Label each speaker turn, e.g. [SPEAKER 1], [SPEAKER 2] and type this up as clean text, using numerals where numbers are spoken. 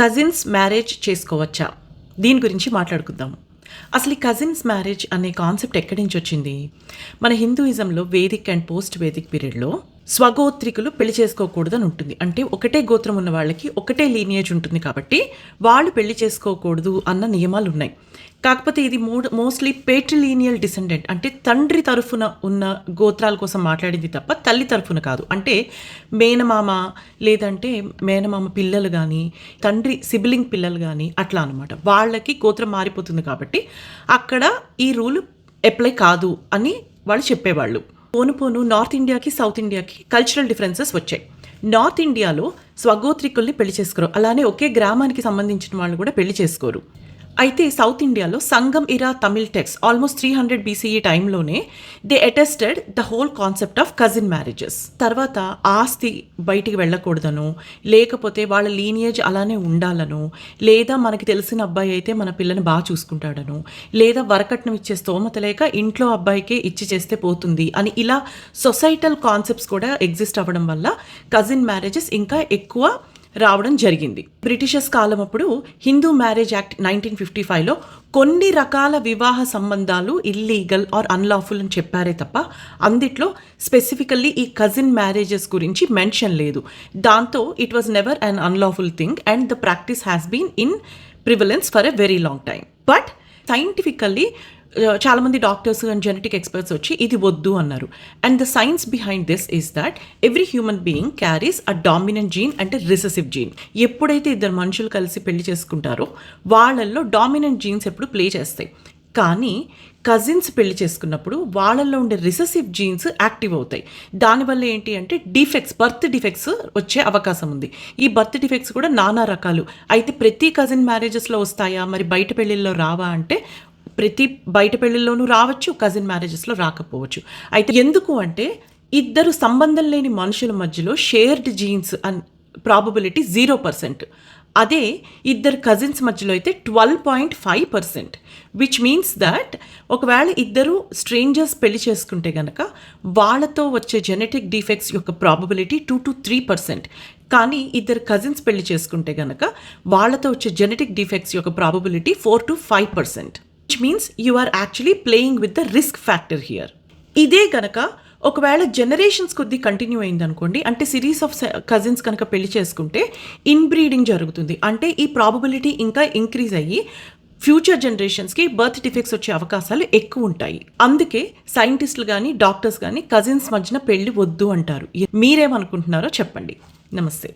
[SPEAKER 1] Cousins marriage చేసుకోవచ్చా? దీని గురించి మాట్లాడుకుందాము. అసలు ఈ కజిన్స్ మ్యారేజ్ అనే కాన్సెప్ట్ ఎక్కడి నుంచి వచ్చింది? మన హిందూయిజంలో వేదిక్ అండ్ పోస్ట్ వేదిక్ పీరియడ్లో స్వగోత్రికులు పెళ్లి చేసుకోకూడదని ఉంటుంది. అంటే ఒకటే గోత్రం ఉన్న వాళ్ళకి ఒకటే లీనియేజ్ ఉంటుంది కాబట్టి వాళ్ళు పెళ్లి చేసుకోకూడదు అన్న నియమాలు ఉన్నాయి. కాకపోతే ఇది మోస్ట్లీ పేట్రిలీనియల్ డిసెండెంట్, అంటే తండ్రి తరఫున ఉన్న గోత్రాల కోసం మాట్లాడింది తప్ప తల్లి తరఫున కాదు. అంటే మేనమామ లేదంటే మేనమామ పిల్లలు కానీ తండ్రి సిబ్లింగ్ పిల్లలు కానీ అట్లా అనమాట. వాళ్ళకి గోత్రం మారిపోతుంది కాబట్టి అక్కడ ఈ రూల్ అప్లై కాదు అని వాళ్ళు చెప్పేవాళ్ళు. పోను నార్త్ ఇండియాకి సౌత్ ఇండియాకి కల్చరల్ డిఫరెన్సెస్ వచ్చాయి. నార్త్ ఇండియాలో స్వగోత్రికుల్ని పెళ్లి చేసుకోరు, అలానే ఒకే గ్రామానికి సంబంధించిన వాళ్ళు కూడా పెళ్లి చేసుకోరు. అయితే సౌత్ ఇండియాలో సంగం ఇరా తమిళ్ టెక్స్ట్ ఆల్మోస్ట్ 300 BCE టైంలోనే they attested the whole concept of cousin marriages. తర్వాత ఆస్తి బయటికి వెళ్ళకూడదను, లేకపోతే వాళ్ళ లీనియేజ్ అలానే ఉండాలను, లేదా మనకి తెలిసిన అబ్బాయి అయితే మన పిల్లని బాగా చూసుకుంటాడను, లేదా వరకట్నం ఇచ్చే స్తోమత లేక ఇంట్లో అబ్బాయికే ఇచ్చి చేస్తే పోతుంది అని ఇలా సొసైటల్ కాన్సెప్ట్స్ కూడా ఎగ్జిస్ట్ అవ్వడం వల్ల కజిన్ మ్యారేజెస్ ఇంకా ఎక్కువ రావడం జరిగింది. బ్రిటిషర్స్ కాలం అప్పుడు హిందూ మ్యారేజ్ యాక్ట్ 1955లో కొన్ని రకాల వివాహ సంబంధాలు ఇల్లీగల్ ఆర్ అన్లాఫుల్ అని చెప్పారే తప్ప అందుట్లో స్పెసిఫికల్లీ ఈ కజిన్ మ్యారేజెస్ గురించి మెన్షన్ లేదు. దాంతో it was never un unlawful thing and the practice has been in prevalence for a very long time. But scientifically చాలామంది డాక్టర్స్ అండ్ జెనెటిక్ ఎక్స్పర్ట్స్ వచ్చి ఇది వద్దు అన్నారు. And the science behind this is that every human being carries a dominant gene అంటే recessive gene. ఎప్పుడైతే ఇద్దరు మనుషులు కలిసి పెళ్లి చేసుకుంటారో వాళ్ళల్లో డామినెంట్ జీన్స్ ఎప్పుడు ప్లే చేస్తాయి. కానీ కజిన్స్ పెళ్లి చేసుకున్నప్పుడు వాళ్ళల్లో ఉండే రిసెసివ్ జీన్స్ యాక్టివ్ అవుతాయి. దానివల్ల ఏంటి అంటే బర్త్ డిఫెక్ట్స్ వచ్చే అవకాశం ఉంది. ఈ బర్త్ డిఫెక్ట్స్ కూడా నానా రకాలు. అయితే ప్రతి కజిన్ మ్యారేజెస్లో వస్తాయా, మరి బయట పెళ్ళిళ్ళలో రావా అంటే ప్రతి బయట పెళ్లిల్లోనూ రావచ్చు, కజిన్ మ్యారేజెస్లో రాకపోవచ్చు. అయితే ఎందుకు అంటే ఇద్దరు సంబంధం లేని మనుషుల మధ్యలో షేర్డ్ జీన్స్ ప్రాబబిలిటీ 0%. అదే ఇద్దరు కజిన్స్ మధ్యలో అయితే 12.5%, విచ్ మీన్స్ దట్ ఒకవేళ ఇద్దరు స్ట్రేంజర్స్ పెళ్లి చేసుకుంటే గనక వాళ్ళతో వచ్చే జెనెటిక్ డిఫెక్ట్స్ యొక్క ప్రాబబిలిటీ 2 to 3%. కానీ ఇద్దరు కజిన్స్ పెళ్లి చేసుకుంటే గనక వాళ్ళతో వచ్చే జెనెటిక్ డిఫెక్ట్స్ యొక్క probability 4 to 5%. which means you are actually playing with the risk factor here. ఇదే కనుక ఒకవేళ జనరేషన్స్ కొద్దీ కంటిన్యూ అయింది అనుకోండి, అంటే సిరీస్ ఆఫ్ కజిన్స్ కనుక పెళ్లి చేసుకుంటే ఇన్బ్రీడింగ్ జరుగుతుంది. అంటే ఈ ప్రాబబిలిటీ ఇంకా ఇంక్రీజ్ అయ్యి ఫ్యూచర్ జనరేషన్స్కి బర్త్ డిఫెక్ట్స్ వచ్చే అవకాశాలు ఎక్కువ ఉంటాయి. అందుకే సైంటిస్టులు కానీ డాక్టర్స్ కానీ కజిన్స్ మధ్యన పెళ్లి వద్దు అంటారు. మీరేమనుకుంటున్నారో చెప్పండి. నమస్తే.